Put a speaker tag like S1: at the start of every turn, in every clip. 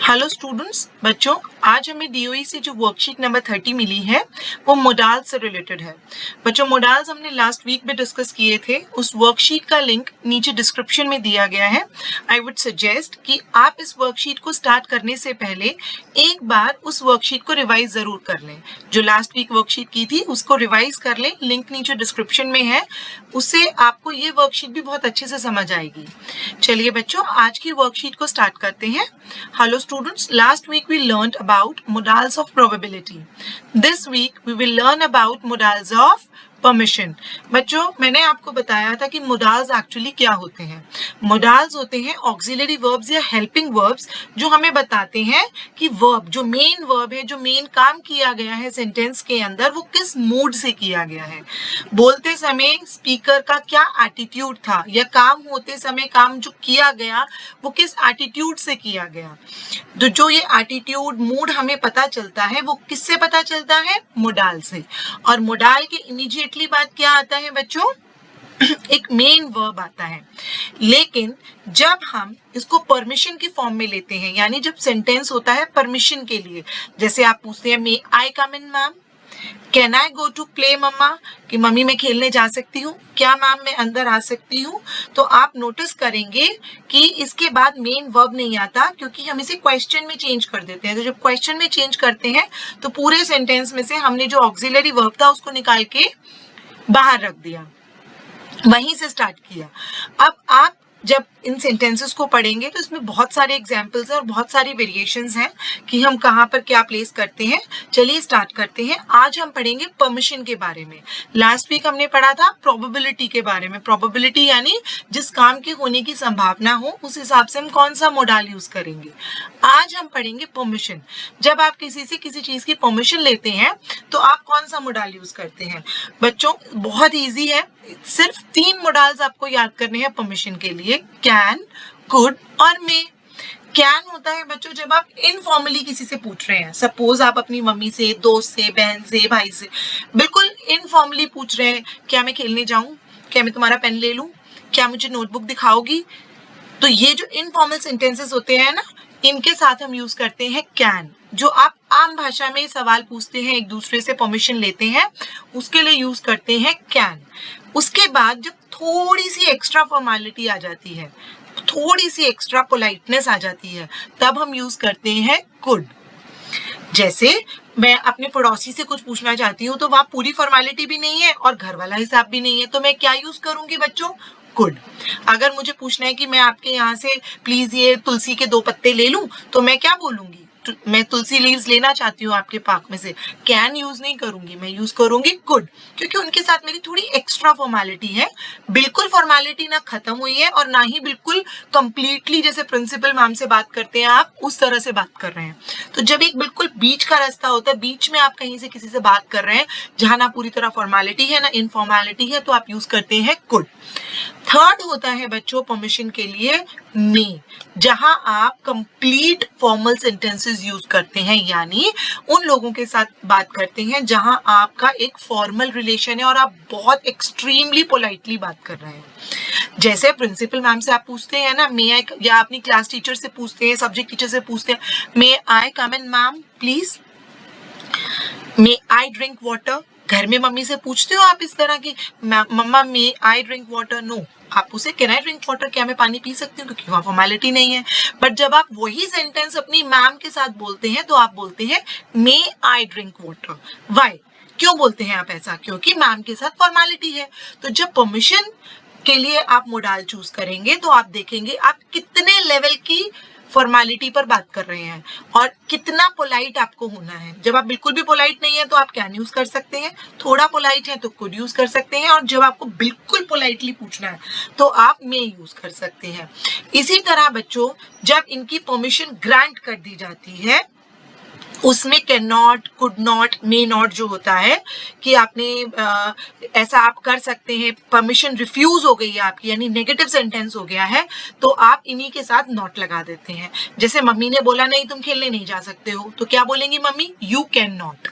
S1: Hello students, बच्चों आज हमें डीओई से जो वर्कशीट नंबर 30 मिली है वो मोडाल्स से रिलेटेड है। बच्चों मोडाल्स हमने लास्ट वीक में डिस्कस किए थे। उस वर्कशीट का लिंक नीचे डिस्क्रिप्शन में दिया गया है। आई वुड सजेस्ट कि आप इस वर्कशीट को स्टार्ट करने से पहले एक बार उस वर्कशीट को रिवाइज जरूर कर लें। जो लास्ट वीक वर्कशीट की थी उसको रिवाइज कर लें, लिंक नीचे डिस्क्रिप्शन में है। उससे आपको ये वर्कशीट भी बहुत अच्छे से समझ आएगी। चलिए बच्चों, आज की वर्कशीट को स्टार्ट करते हैं। Hello students, last week we learned about modals of probability. This week we will learn about modals of permission. बच्चों मैंने आपको बताया था कि modals एक्चुअली क्या होते हैं। modals होते हैं ऑक्सिलरी वर्ब्स या हेल्पिंग वर्ब्स जो हमें बताते हैं कि वर्ब जो मेन वर्ब है, जो मेन काम किया गया है सेंटेंस के अंदर, वो किस मूड से किया गया है। बोलते समय स्पीकर का क्या एटीट्यूड था या काम होते समय काम जो किया गया वो किस एटीट्यूड से किया गया। तो जो ये एटीट्यूड मूड हमें पता चलता है वो किससे पता चलता है? मोडाल से। और मोडाल के इमीडिएटली बाद क्या आता है बच्चों? एक मेन वर्ब आता है। लेकिन जब हम इसको परमिशन की फॉर्म में लेते हैं, यानी जब सेंटेंस होता है परमिशन के लिए, जैसे आप पूछते हैं may I come in ma'am, can I go to play mama, कि मम्मी मैं खेलने जा सकती हूँ, क्या मैम मैं अंदर आ सकती हूँ, तो आप नोटिस करेंगे कि इसके बाद मेन वर्ब नहीं आता, क्योंकि हम इसे क्वेश्चन में चेंज कर देते हैं। तो जब क्वेश्चन में चेंज करते हैं तो पूरे सेंटेंस में से हमने जो ऑक्सिलरी वर्ब था उसको निकाल के बाहर रख दिया, वहीं से स्टार्ट किया। अब आप जब इन सेंटेंसेस को पढ़ेंगे तो इसमें बहुत सारे एग्जाम्पल्स हैं और बहुत सारी वेरिएशंस हैं कि हम कहाँ पर क्या प्लेस करते हैं। चलिए स्टार्ट करते हैं। आज हम पढ़ेंगे परमिशन के बारे में। लास्ट वीक हमने पढ़ा था प्रोबेबिलिटी के बारे में। प्रोबेबिलिटी यानी जिस काम के होने की संभावना हो उस हिसाब से हम कौन सा मोडाल यूज करेंगे। आज हम पढ़ेंगे परमिशन। जब आप किसी से किसी चीज की परमिशन लेते हैं तो आप कौन सा मोडाल यूज करते हैं। बच्चों बहुत ईजी है, सिर्फ 3 मोडाल्स आपको याद करने हैं परमिशन के लिए, कैन, कुड और मे। कैन होता है बच्चों जब आप इनफॉर्मली किसी से पूछ रहे हैं। सपोज आप अपनी मम्मी से, दोस्त से, बहन से, भाई से बिल्कुल इनफॉर्मली पूछ रहे हैं, क्या मैं खेलने जाऊं, क्या मैं तुम्हारा पेन ले लूं, क्या मुझे नोटबुक दिखाओगी। तो ये जो इनफॉर्मल सेंटेंसेस होते हैं ना, इनके साथ हम यूज करते हैं कैन। जो आप आम भाषा में सवाल पूछते हैं, एक दूसरे से परमिशन लेते हैं, उसके लिए यूज करते हैं कैन। उसके बाद जब थोड़ी सी एक्स्ट्रा फॉर्मेलिटी आ जाती है, थोड़ी सी एक्स्ट्रा पोलाइटनेस आ जाती है, तब हम यूज करते हैं कुड। जैसे मैं अपने पड़ोसी से कुछ पूछना चाहती हूँ तो वहां पूरी फॉर्मेलिटी भी नहीं है और घर वाला हिसाब भी नहीं है, तो मैं क्या यूज करूंगी बच्चों? कुड। अगर मुझे पूछना है कि मैं आपके यहाँ से प्लीज ये तुलसी के 2 पत्ते ले लूं, तो मैं क्या बोलूंगी? मैं तुलसी लीव्स लेना चाहती हूँ आपके पार्क में से। कैन यूज नहीं करूंगी, मैं यूज करूंगी कुड, क्योंकि उनके साथ मेरी थोड़ी एक्स्ट्रा फॉर्मेलिटी है। बिल्कुल फॉर्मेलिटी ना खत्म हुई है और ना ही बिल्कुल कंप्लीटली जैसे प्रिंसिपल मैम से बात करते हैं आप उस तरह से बात कर रहे हैं। तो जब एक बिल्कुल बीच का रास्ता होता है, बीच में आप कहीं से किसी से बात कर रहे हैं जहां ना पूरी तरह फॉर्मेलिटी है ना इनफॉर्मेलिटी है, तो आप यूज करते हैं कुड। थर्ड होता है बच्चों परमिशन के लिए मे, जहां आप कंप्लीट फॉर्मल सेंटेंसेस यूज करते हैं, यानी उन लोगों के साथ बात करते हैं जहां आपका एक फॉर्मल रिलेशन है और आप बहुत एक्सट्रीमली पोलाइटली बात कर रहे हैं। जैसे प्रिंसिपल मैम से आप पूछते हैं ना मे आई, या अपनी क्लास टीचर से पूछते हैं, सब्जेक्ट टीचर से पूछते हैं may I come in ma'am please, may I drink water. घर में मम्मी से पूछते हो आप इस तरह की, मम्मा मे आई ड्रिंक वाटर, नो, आप उसे कैन आई ड्रिंक वाटर, क्या मैं पानी पी सकती हूँ, क्योंकि वहां फॉर्मेलिटी नहीं है। बट जब आप वही सेंटेंस अपनी मैम के साथ बोलते हैं तो आप बोलते हैं may I drink water. Y, क्यों बोलते हैं आप ऐसा? क्योंकि मैम के साथ फॉर्मेलिटी है। तो जब परमिशन के लिए आप मोडाल चूज करेंगे तो आप देखेंगे आप कितने लेवल की फॉर्मेलिटी पर बात कर रहे हैं और कितना पोलाइट आपको होना है। जब आप बिल्कुल भी पोलाइट नहीं है तो आप कैन यूज कर सकते हैं, थोड़ा पोलाइट है तो कुड यूज कर सकते हैं, और जब आपको बिल्कुल पोलाइटली पूछना है तो आप मे यूज कर सकते हैं। इसी तरह बच्चों जब इनकी परमिशन ग्रांट कर दी जाती है उसमें can not, could not, may not जो होता है कि आपने ऐसा आप कर सकते हैं, परमिशन रिफ्यूज हो गई है आपकी, यानी नेगेटिव सेंटेंस हो गया है, तो आप इन्हीं के साथ नॉट लगा देते हैं। जैसे मम्मी ने बोला नहीं तुम खेलने नहीं जा सकते हो, तो क्या बोलेंगी मम्मी? You can not.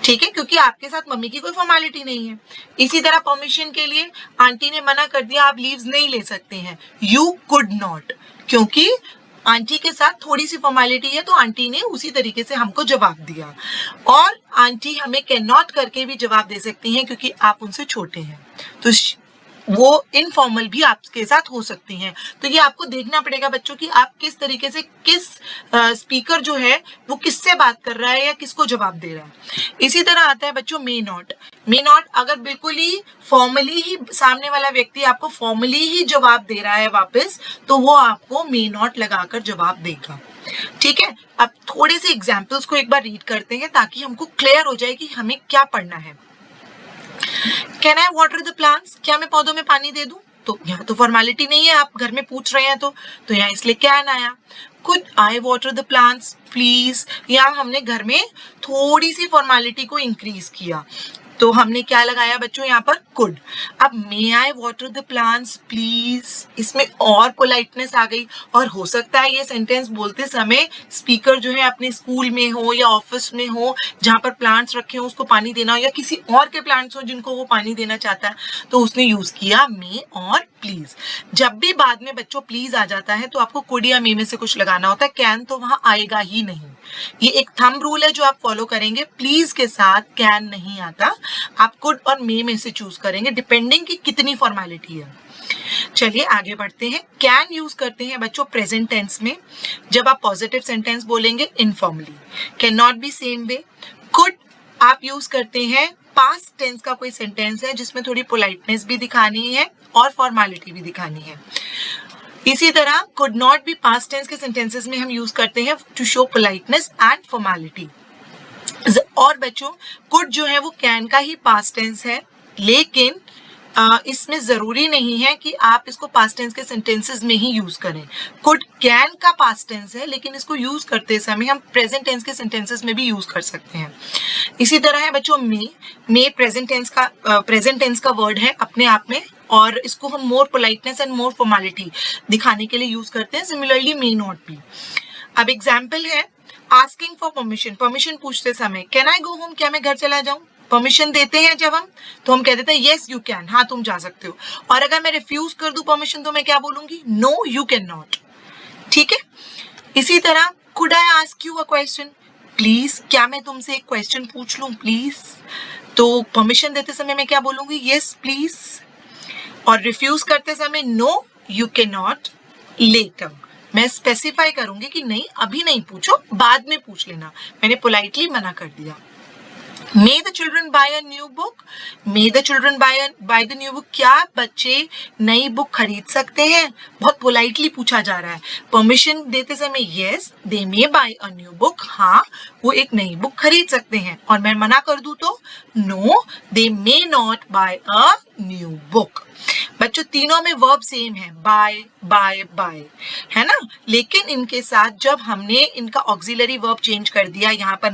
S1: ठीक है, क्योंकि आपके साथ मम्मी की कोई फॉर्मेलिटी नहीं है। इसी तरह परमिशन के लिए आंटी ने मना कर दिया आप लीव्स नहीं ले सकते हैं, यू कुड नॉट, क्योंकि आंटी के साथ थोड़ी सी फॉर्मेलिटी है तो आंटी ने उसी तरीके से हमको जवाब दिया। और आंटी हमें कैन नॉट करके भी जवाब दे सकती हैं क्योंकि आप उनसे छोटे हैं, तो वो इनफॉर्मल भी आपके साथ हो सकती हैं। तो ये आपको देखना पड़ेगा बच्चों कि आप किस तरीके से, किस स्पीकर जो है वो किससे बात कर रहा है या किसको जवाब दे रहा है। इसी तरह आता है बच्चों मे नॉट। मे नॉट अगर बिल्कुल ही फॉर्मली ही सामने वाला व्यक्ति आपको फॉर्मली ही जवाब दे रहा है वापस, तो वो आपको मे नॉट लगाकर जवाब देगा। ठीक है, अब थोड़े से एग्जाम्पल्स को एक बार रीड करते हैं ताकि हमको क्लियर हो जाए कि हमें क्या पढ़ना है। Can I water the plants, क्या मैं पौधों में पानी दे दूं? तो यहाँ तो फॉर्मेलिटी नहीं है, आप घर में पूछ रहे हैं तो यहाँ इसलिए कैन आया। Could I water the plants please, यहाँ हमने घर में थोड़ी सी फॉर्मेलिटी को इंक्रीज किया, तो हमने क्या लगाया बच्चों यहाँ पर कुड। अब मे आई वाटर द प्लांट्स प्लीज, इसमें और पोलाइटनेस आ गई। और हो सकता है ये सेंटेंस बोलते समय स्पीकर जो है अपने स्कूल में हो या ऑफिस में हो जहां पर प्लांट्स रखे हो उसको पानी देना हो, या किसी और के प्लांट्स हो जिनको वो पानी देना चाहता है, तो उसने यूज किया मे और प्लीज। जब भी बाद में बच्चों प्लीज आ जाता है तो आपको कुड या मे में से कुछ लगाना होता है, कैन तो वहां आएगा ही नहीं। ये एक थंब रूल है जो आप फॉलो करेंगे, प्लीज के साथ कैन नहीं आता, आप कुड और मे में से चूज करेंगे डिपेंडिंग कि कितनी फॉर्मेलिटी है। चलिए आगे बढ़ते हैं। कैन यूज करते हैं बच्चों प्रेजेंट टेंस में, जब आप पॉजिटिव सेंटेंस बोलेंगे informally. Can not be same way. Could आप यूज करते हैं पास्ट टेंस का कोई सेंटेंस है जिसमें थोड़ी पोलाइटनेस भी दिखानी है और फॉर्मेलिटी भी दिखानी है। इसी तरह could not be past tense के सेंटेंसेस में हम यूज करते हैं to show politeness and formality. और बच्चों कुड जो है वो कैन का ही पास्ट टेंस है, लेकिन इसमें जरूरी नहीं है कि आप इसको पास्ट टेंस के सेंटेंसेस में ही यूज करें। कुड कैन का पास्ट टेंस है, लेकिन इसको यूज करते समय हम प्रेजेंट टेंस के सेंटेंसेस में भी यूज कर सकते हैं। इसी तरह है बच्चों मे प्रेजेंट टेंस का वर्ड है अपने आप में, और इसको हम मोर पोलाइटनेस एंड मोर फॉर्मेलिटी दिखाने के लिए यूज करते हैं। Similarly may not be. अब एग्जाम्पल है आस्किंग फॉर परमिशन, परमिशन पूछते समय कैन आई गो होम, क्या मैं घर चला जाऊं? परमिशन देते हैं जब हम, तो हम कह देते हैं यस यू कैन, हाँ तुम जा सकते हो। और अगर मैं रिफ्यूज कर दूं परमिशन तो मैं क्या बोलूंगी? No you can not. ठीक है, इसी तरह could I ask you a question please, क्या मैं तुमसे एक क्वेश्चन पूछ लूं प्लीज? तो परमिशन देते समय मैं क्या बोलूंगी? Yes please. और रिफ्यूज करते समय no you can not later. मैं स्पेसिफाई करूंगी कि नहीं अभी नहीं पूछो, बाद में पूछ लेना, मैंने पोलाइटली मना कर दिया। May the children buy a new book? May the children buy the new book? क्या बच्चे नई बुक खरीद सकते हैं? बहुत पोलाइटली पूछा जा रहा है। परमिशन देते समय yes, they may buy a new book, हाँ वो एक नई बुक खरीद सकते हैं। और मैं मना कर दूं तो no, they may not buy a new book। बच्चों तीनों में वर्ब सेम है, बाय बाय बाय, है ना, लेकिन इनके साथ जब हमने इनका ऑक्सिलरी वर्ब चेंज कर दिया, यहाँ पर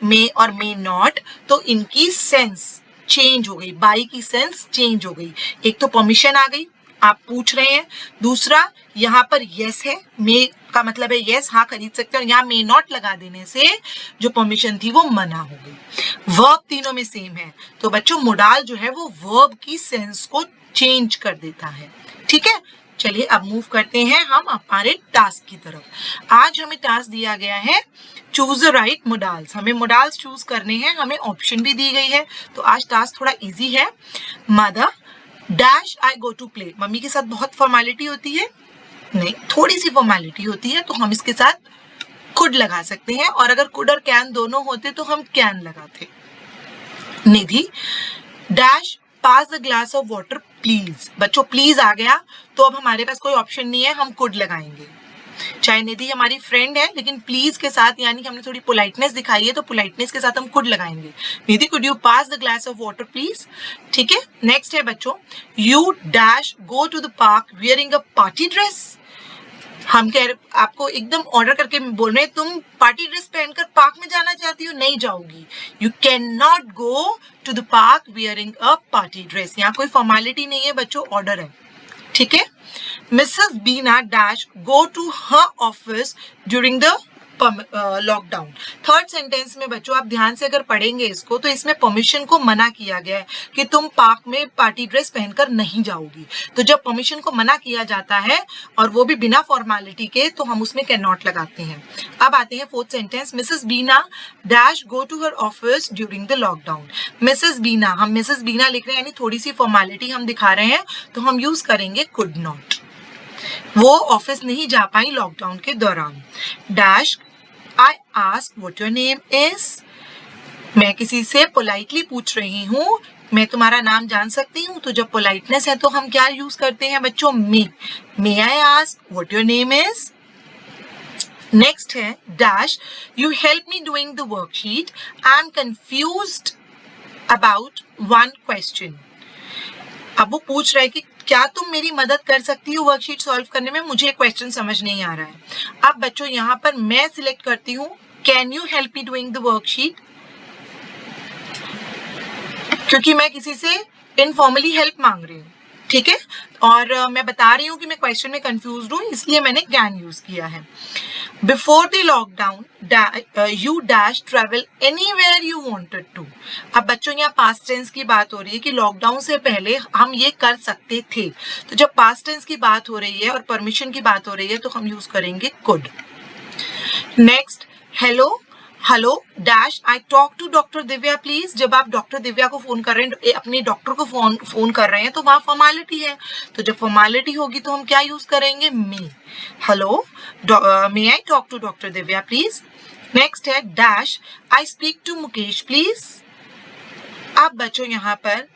S1: मे और मे नॉट, तो इनकी सेंस चेंज हो गई, बाय की सेंस चेंज हो गई। एक तो परमिशन आ गई, आप पूछ रहे हैं, दूसरा यहाँ पर यस है, मे का मतलब है यस हाँ खरीद सकते हैं, और यहाँ मे नॉट लगा देने से जो परमिशन थी वो मना हो गई। वर्ब तीनों में सेम है, तो बच्चों मोडाल जो है वो वर्ब की सेंस को चेंज कर देता है। ठीक है, चलिए अब मूव करते हैं हम हमारे टास्क की तरफ। आज हमें टास्क दिया गया है चूज द राइट मोडाल्स, हमें मोडाल्स चूज करने हैं, हमें ऑप्शन भी दी गई है, तो आज टास्क थोड़ा इजी है। Mother dash I go to play, mummy के साथ बहुत फॉर्मेलिटी होती है, नहीं थोड़ी सी फॉर्मेलिटी होती है, तो हम इसके साथ कुड लगा सकते हैं, और अगर कुड और कैन दोनों होते तो हम कैन लगाते। Nidhi dash pass the glass of water please, बच्चों प्लीज आ गया तो अब हमारे पास कोई ऑप्शन नहीं है, हम कुड लगाएंगे। चाहे निधि हमारी फ्रेंड है, लेकिन प्लीज के साथ यानी कि हमने थोड़ी पोलाइटनेस दिखाई है, तो पोलाइटनेस के साथ हम कुड लगाएंगे। Nidhi could you pass the glass of water please. ठीक है, नेक्स्ट है बच्चों you dash go to the park wearing a party dress, हम कह रहे आपको एकदम ऑर्डर करके बोल रहे हैं तुम पार्टी ड्रेस पहनकर पार्क में जाना चाहती हो, नहीं जाओगी। You can not go to the park wearing a party dress, यहाँ कोई फॉर्मेलिटी नहीं है बच्चों, ऑर्डर है। ठीक है, Mrs Bina dash go to her office during the lockdown. Third sentence में बच्चों आप ध्यान से अगर पढ़ेंगे इसको तो इसमें परमिशन को मना किया गया है कि तुम पार्क में पार्टी ड्रेस पहनकर नहीं जाओगी। तो जब परमिशन को मना किया जाता है और वो भी बिना फॉर्मेलिटी के तो हम उसमें कैन नॉट लगाते हैं। अब आते हैं fourth sentence, Mrs Bina dash go to her office during the lockdown. Mrs Bina, हम मिसेस बीना लिख रहे हैं यानी थोड़ी सी फॉर्मेलिटी हम दिखा रहे हैं तो हम यूज करेंगे कुड नॉट। वो ऑफिस नहीं जा पाई लॉकडाउन के दौरान। Dash I ask what your name is, मैं किसी से पोलाइटली पूछ रही हूँ मैं तुम्हारा नाम जान सकती हूँ। तो जब पोलाइटनेस है तो हम क्या यूज करते हैं बच्चों, may I ask what your name is. Next है dash you help me doing the worksheet, I am confused about one question. अब वो पूछ रहा है कि क्या तुम मेरी मदद कर सकती हो वर्कशीट सॉल्व करने में, मुझे क्वेश्चन समझ नहीं आ रहा है। अब बच्चों यहाँ पर मैं सिलेक्ट करती हूँ can you help me doing the worksheet, क्योंकि मैं किसी से इनफॉर्मली हेल्प मांग रही हूँ, ठीक है, और मैं बता रही हूँ कि मैं क्वेश्चन में कंफ्यूज हूँ इसलिए मैंने कैन यूज किया है। Before the lockdown you dash travel anywhere you wanted to. अब बच्चों यहाँ पास्ट टेंस की बात हो रही है कि लॉकडाउन से पहले हम ये कर सकते थे। तो जब पास्ट टेंस की बात हो रही है और परमिशन की बात हो रही है तो हम यूज करेंगे could. Next, hello dash I talk to doctor Divya please. जब आप डॉक्टर दिव्या को फोन कर रहे हैं, अपने डॉक्टर को फोन कर रहे हैं तो वहां फॉर्मेलिटी है। तो जब फॉर्मेलिटी होगी तो हम क्या यूज करेंगे, me. Hello may I talk to doctor Divya please. Next है dash I speak to Mukesh please. अब बच्चों यहाँ पर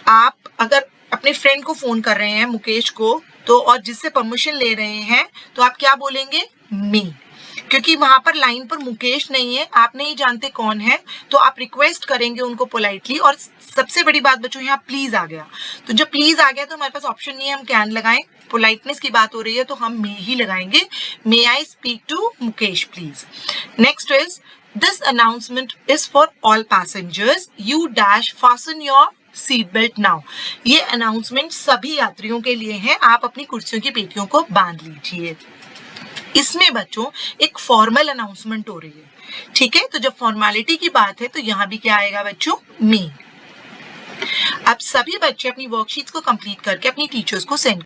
S1: आप अगर अपने फ्रेंड को फोन कर रहे हैं मुकेश को तो और जिससे परमिशन ले रहे हैं तो आप क्या बोलेंगे, मी, क्योंकि वहां पर लाइन पर मुकेश नहीं है, आप नहीं जानते कौन है, तो आप रिक्वेस्ट करेंगे उनको पोलाइटली। और सबसे बड़ी बात बच्चों यहाँ प्लीज आ गया, तो जब प्लीज आ गया तो हमारे पास ऑप्शन नहीं है हम कैन लगाएं, पोलाइटनेस की बात हो रही है तो हम मे ही लगाएंगे, may I speak to Mukesh please. Next is this announcement is for all passengers, you dash fasten your seat belt now. ये अनाउंसमेंट सभी यात्रियों के लिए है, आप अपनी कुर्सियों की पेटियों को बांध लीजिए। इसमें बच्चों एक फॉर्मल अनाउंसमेंट हो रही है, ठीक है, तो जब फॉर्मेलिटी की बात है तो यहाँ भी क्या आएगा बच्चों, मी। अब सभी बच्चे अपनी वर्कशीट्स को कंप्लीट करके अपनी टीचर्स को सेंड